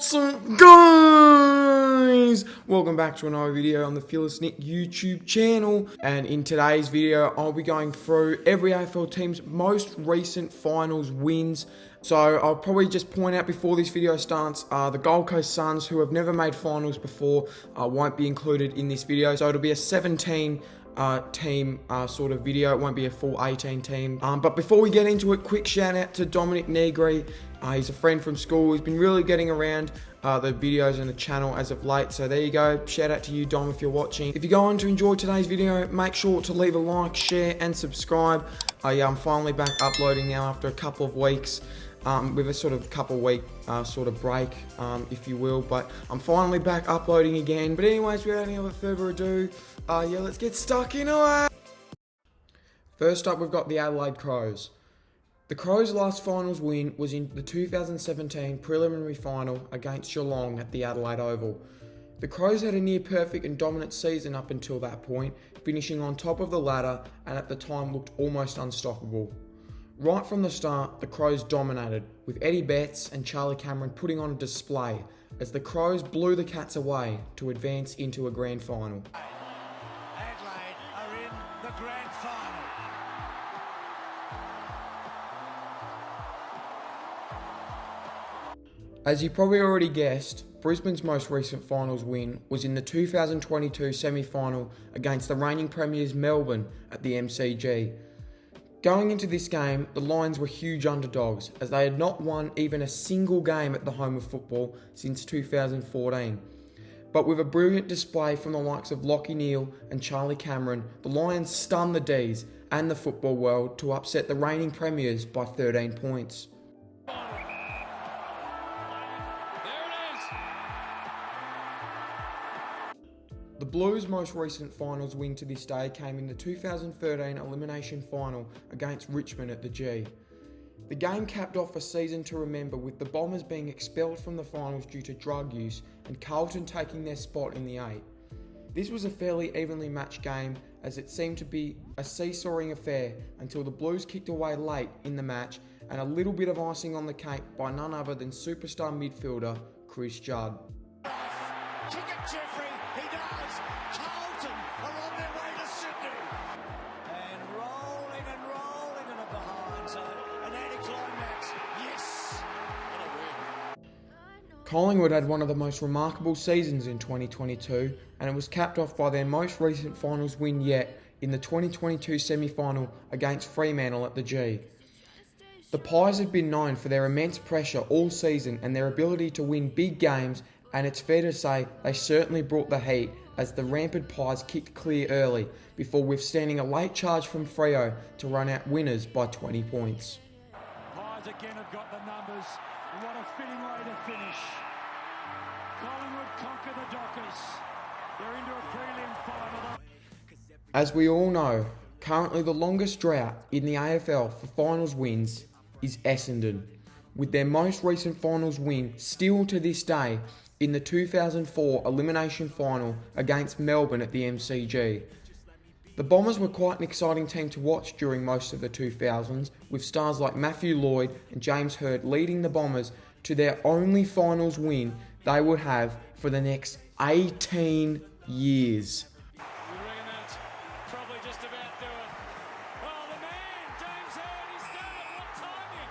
What's up, guys? Welcome back to another video on the Fearless Nick YouTube channel. And in today's video, I'll be going through every AFL team's most recent finals wins. So I'll probably just point out before this video starts, the Gold Coast Suns, who have never made finals before, won't be included in this video. So it'll be a 17 team sort of video. It won't be a full 18 team. But before we get into it, quick shout out to Dominic Negri. He's a friend from school. He's been really getting around the videos and the channel as of late. So there you go. Shout out to you, Dom, if you're watching. If you're going to enjoy today's video, make sure to leave a like, share, and subscribe. Yeah, I'm finally back uploading now after a couple of weeks. With a sort of couple week sort of break, if you will, but I'm finally back uploading again. But anyways, without any other further ado, yeah, let's get stuck into it. First up, we've got the Adelaide Crows. The Crows' last finals win was in the 2017 preliminary final against Geelong at the Adelaide Oval. The Crows had a near perfect and dominant season up until that point, finishing on top of the ladder and at the time looked almost unstoppable. Right from the start, the Crows dominated, with Eddie Betts and Charlie Cameron putting on a display as the Crows blew the Cats away to advance into a grand final. Adelaide are in the grand final. As you probably already guessed, Brisbane's most recent finals win was in the 2022 semi-final against the reigning premiers Melbourne at the MCG. Going into this game, the Lions were huge underdogs as they had not won even a single game at the home of football since 2014. But with a brilliant display from the likes of Lachie Neale and Charlie Cameron, the Lions stunned the D's and the football world to upset the reigning premiers by 13 points. The Blues' most recent finals win to this day came in the 2013 elimination final against Richmond at the G. The game capped off a season to remember, with the Bombers being expelled from the finals due to drug use and Carlton taking their spot in the 8. This was a fairly evenly matched game, as it seemed to be a seesawing affair until the Blues kicked away late in the match, and a little bit of icing on the cake by none other than superstar midfielder Chris Judd. Kick it, Jeffrey. He does. Carlton are on their way to Sydney. And rolling in a behind zone. An anticlimax. Yes. What a win. Collingwood had one of the most remarkable seasons in 2022, and it was capped off by their most recent finals win yet in the 2022 semi-final against Fremantle at the G. The Pies had been known for their immense pressure all season and their ability to win big games, and it's fair to say they certainly brought the heat as the rampant Pies kicked clear early before withstanding a late charge from Freo to run out winners by 20 points. Pies again have got the numbers. What a fitting way to finish. Collingwood conquer the Dockers. They're into a prelim final. As we all know, currently the longest drought in the AFL for finals wins is Essendon, with their most recent finals win still to this day in the 2004 elimination final against Melbourne at the MCG. The Bombers were quite an exciting team to watch during most of the 2000s, with stars like Matthew Lloyd and James Hird leading the Bombers to their only finals win they would have for the next 18 years. Probably just about do it. Oh, the man, James Hird, he's done it. What timing?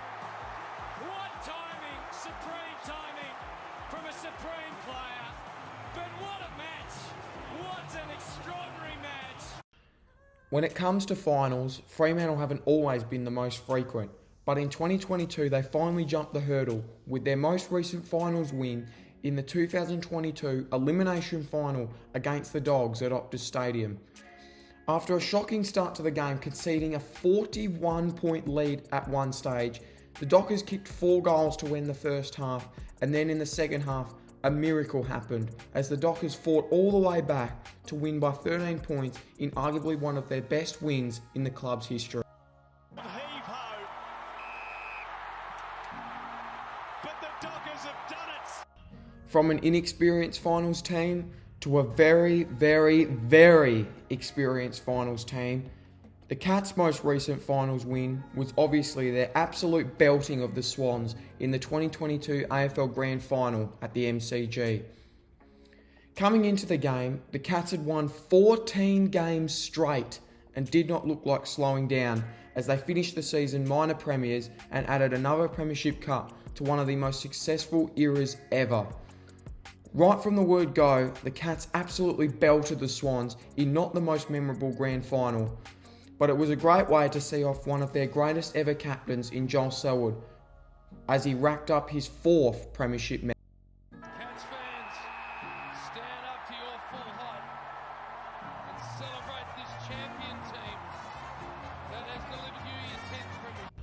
What timing? Supreme timing from a supreme player. But what a match. What an extraordinary match. When it comes to finals, Fremantle haven't always been the most frequent, but in 2022 they finally jumped the hurdle with their most recent finals win in the 2022 elimination final against the Dogs at Optus Stadium. After a shocking start to the game, conceding a 41-point lead at one stage, the Dockers kicked 4 goals to win the first half, and then in the second half, a miracle happened as the Dockers fought all the way back to win by 13 points in arguably one of their best wins in the club's history. Heave-ho. But the Dockers have done it. From an inexperienced finals team to a very, very, very experienced finals team, The Cats' most recent finals win was obviously their absolute belting of the Swans in the 2022 AFL Grand Final at the MCG. Coming into the game, the Cats had won 14 games straight and did not look like slowing down as they finished the season minor premiers and added another premiership cup to one of the most successful eras ever. Right from the word go, the Cats absolutely belted the Swans in not the most memorable grand final, but it was a great way to see off one of their greatest ever captains in Joel Selwood as he racked up his 4th premiership medal. Cats fans, stand up to your full height and celebrate this champion team that has delivered you your 10th premiership.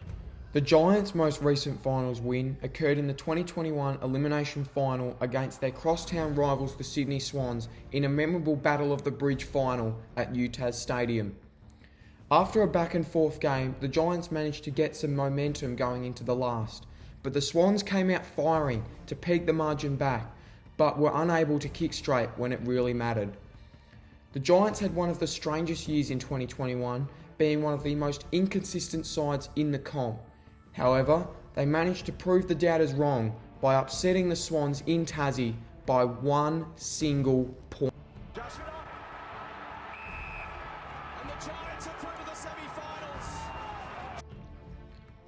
The Giants' most recent finals win occurred in the 2021 elimination final against their crosstown rivals the Sydney Swans in a memorable Battle of the Bridge final at UTAS Stadium. After a back and forth game, the Giants managed to get some momentum going into the last, but the Swans came out firing to peg the margin back, but were unable to kick straight when it really mattered. The Giants had one of the strangest years in 2021, being one of the most inconsistent sides in the comp. However, they managed to prove the doubters wrong by upsetting the Swans in Tassie by one single point.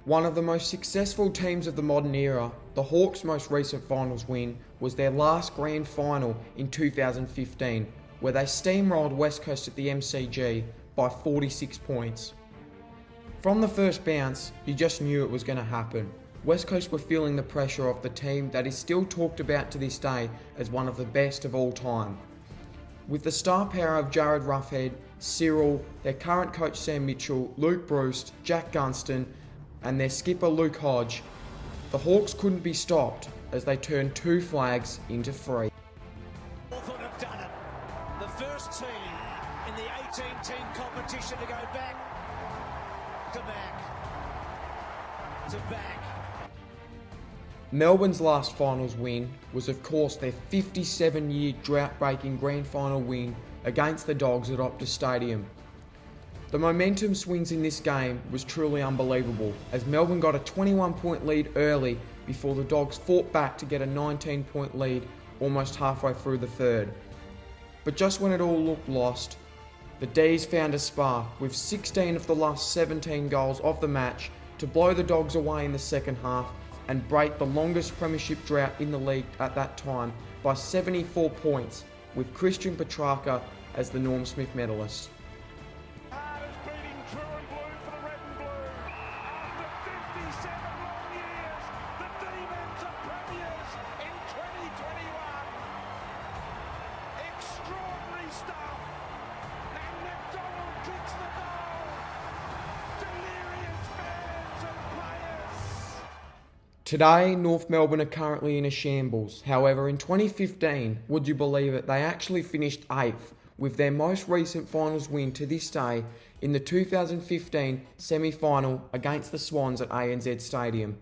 One of the most successful teams of the modern era, the Hawks' most recent finals win was their last grand final in 2015, where they steamrolled West Coast at the MCG by 46 points. From the first bounce, you just knew it was going to happen. West Coast were feeling the pressure of the team that is still talked about to this day as one of the best of all time. With the star power of Jared Roughhead, Cyril, their current coach Sam Mitchell, Luke Bruce, Jack Gunston, and their skipper Luke Hodge, the Hawks couldn't be stopped as they turned 2 flags into 3. Hawthorn have done it. The first team in the 18-team competition to go back to back to back. Melbourne's last finals win was of course their 57-year drought-breaking grand final win against the Dogs at Optus Stadium. The momentum swings in this game was truly unbelievable as Melbourne got a 21-point lead early before the Dogs fought back to get a 19-point lead almost halfway through the third. But just when it all looked lost, the D's found a spark with 16 of the last 17 goals of the match to blow the Dogs away in the second half and break the longest premiership drought in the league at that time by 74 points, with Christian Petrarca as the Norm Smith medalist. Today, North Melbourne are currently in a shambles. However, in 2015, would you believe it, they actually finished 8th with their most recent finals win to this day in the 2015 semi-final against the Swans at ANZ Stadium.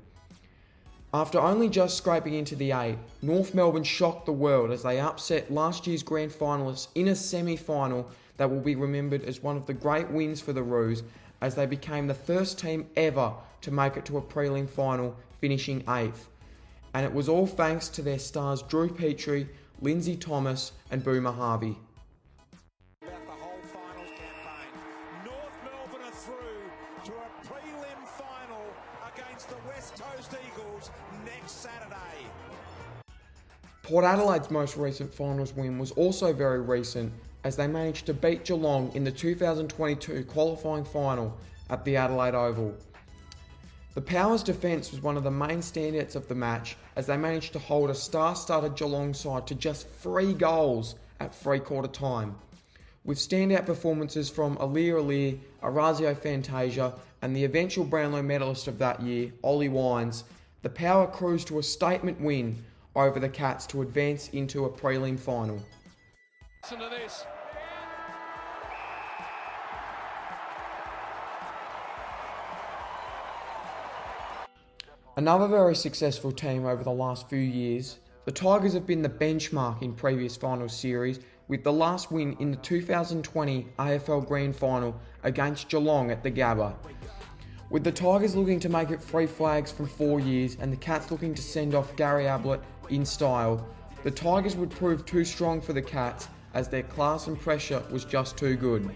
After only just scraping into the 8, North Melbourne shocked the world as they upset last year's grand finalists in a semi-final that will be remembered as one of the great wins for the Roos, as they became the first team ever to make it to a prelim final, finishing 8th. And it was all thanks to their stars Drew Petrie, Lindsay Thomas and Boomer Harvey. About the whole finals campaign. North Melbourne are through to a prelim final against the West Coast Eagles next Saturday. Port Adelaide's most recent finals win was also very recent as they managed to beat Geelong in the 2022 qualifying final at the Adelaide Oval. The Power's defence was one of the main standouts of the match as they managed to hold a star-studded Geelong side to just 3 goals at three-quarter time, with standout performances from Alir, Orazio Fantasia and the eventual Brownlow medalist of that year, Ollie Wines. The Power cruised to a statement win over the Cats to advance into a prelim final. Listen to this. Another very successful team over the last few years, the Tigers have been the benchmark in previous final series with the last win in the 2020 AFL Grand Final against Geelong at the Gabba. With the Tigers looking to make it 3 flags from 4 years and the Cats looking to send off Gary Ablett in style, the Tigers would prove too strong for the Cats as their class and pressure was just too good.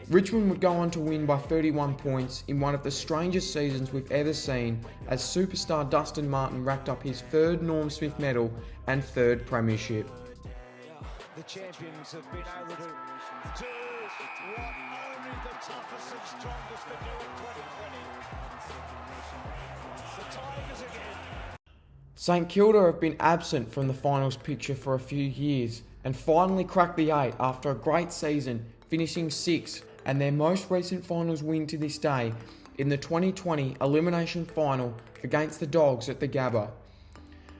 Richmond would go on to win by 31 points in one of the strangest seasons we've ever seen, as superstar Dustin Martin racked up his 3rd Norm Smith medal and 3rd premiership. The champions have been able to do what only the toughest and strongest can do in 2020. The Tigers again. St Kilda have been absent from the finals picture for a few years and finally cracked the 8 after a great season, finishing 6th, and their most recent finals win to this day in the 2020 elimination final against the Dogs at the Gabba.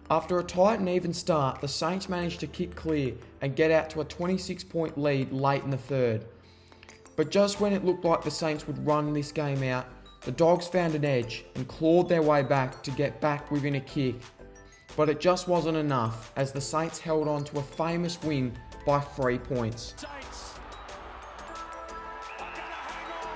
After a tight and even start, the Saints managed to kick clear and get out to a 26-point lead late in the 3rd. But just when it looked like the Saints would run this game out, the Dogs found an edge and clawed their way back to get back within a kick. But it just wasn't enough, as the Saints held on to a famous win by 3 points. Saints are gonna hang on.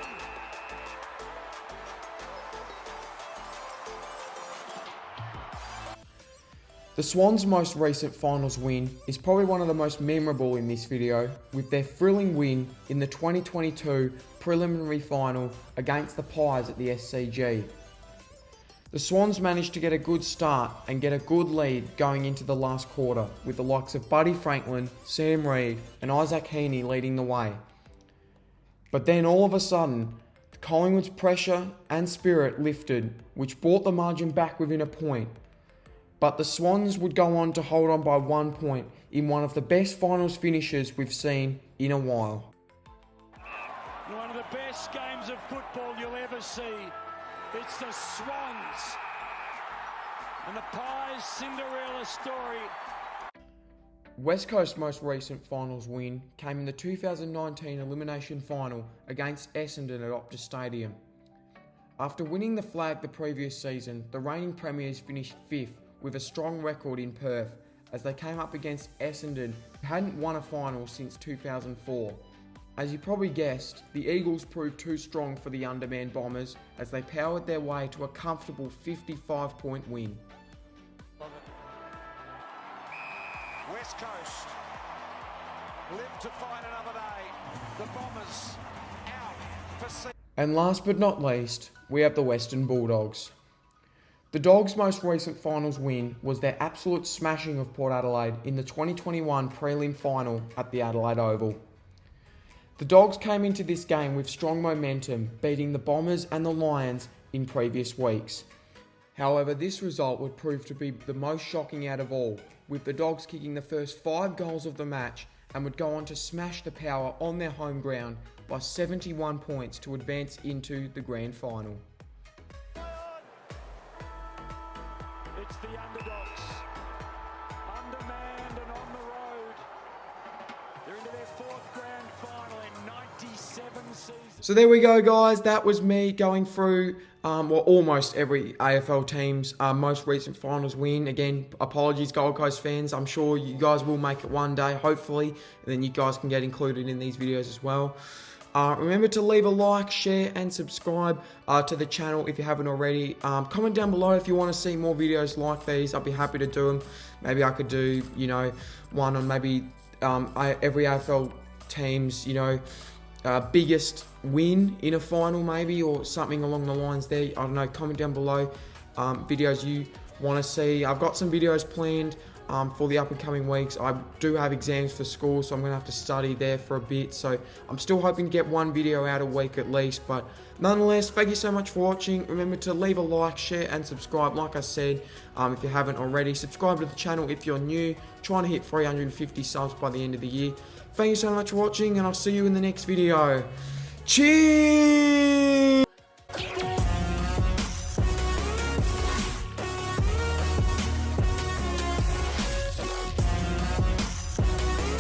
The Swans' most recent finals win is probably one of the most memorable in this video, with their thrilling win in the 2022 preliminary final against the Pies at the SCG. The Swans managed to get a good start and get a good lead going into the last quarter, with the likes of Buddy Franklin, Sam Reid and Isaac Heaney leading the way. But then all of a sudden, Collingwood's pressure and spirit lifted, which brought the margin back within a point. But the Swans would go on to hold on by 1 point in one of the best finals finishes we've seen in a while. One of the best games of football you'll ever see. It's the Swans and the Pies' Cinderella story. West Coast's most recent finals win came in the 2019 elimination final against Essendon at Optus Stadium. After winning the flag the previous season, the reigning premiers finished 5th with a strong record in Perth as they came up against Essendon, who hadn't won a final since 2004. As you probably guessed, the Eagles proved too strong for the undermanned Bombers as they powered their way to a comfortable 55-point win. West Coast live to fight another day. The Bombers out for And last but not least, we have the Western Bulldogs. The Dogs' most recent finals win was their absolute smashing of Port Adelaide in the 2021 prelim final at the Adelaide Oval. The Dogs came into this game with strong momentum, beating the Bombers and the Lions in previous weeks. However, this result would prove to be the most shocking out of all, with the Dogs kicking the first 5 goals of the match and would go on to smash the Power on their home ground by 71 points to advance into the grand final. It's the underdogs, undermanned and on the road. They're into their 4th grand final in 97 seasons. So there we go, guys. That was me going through almost every AFL team's most recent finals win. Again, apologies Gold Coast fans. I'm sure you guys will make it one day, hopefully, and then you guys can get included in these videos as well. Remember to leave a like, share and subscribe to the channel if you haven't already. Comment down below if you want to see more videos like these. I'll be happy to do them. Maybe I could do, one on maybe every AFL team's, biggest win in a final maybe, or something along the lines there. I don't know, comment down below videos you want to see. I've got some videos planned for the up and coming weeks. I do have exams for school, so I'm going to have to study there for a bit. So I'm still hoping to get one video out a week at least. But nonetheless, thank you so much for watching. Remember to leave a like, share and subscribe. Like I said, if you haven't already, subscribe to the channel if you're new. Trying to hit 350 subs by the end of the year. Thank you so much for watching, and I'll see you in the next video. Cheers!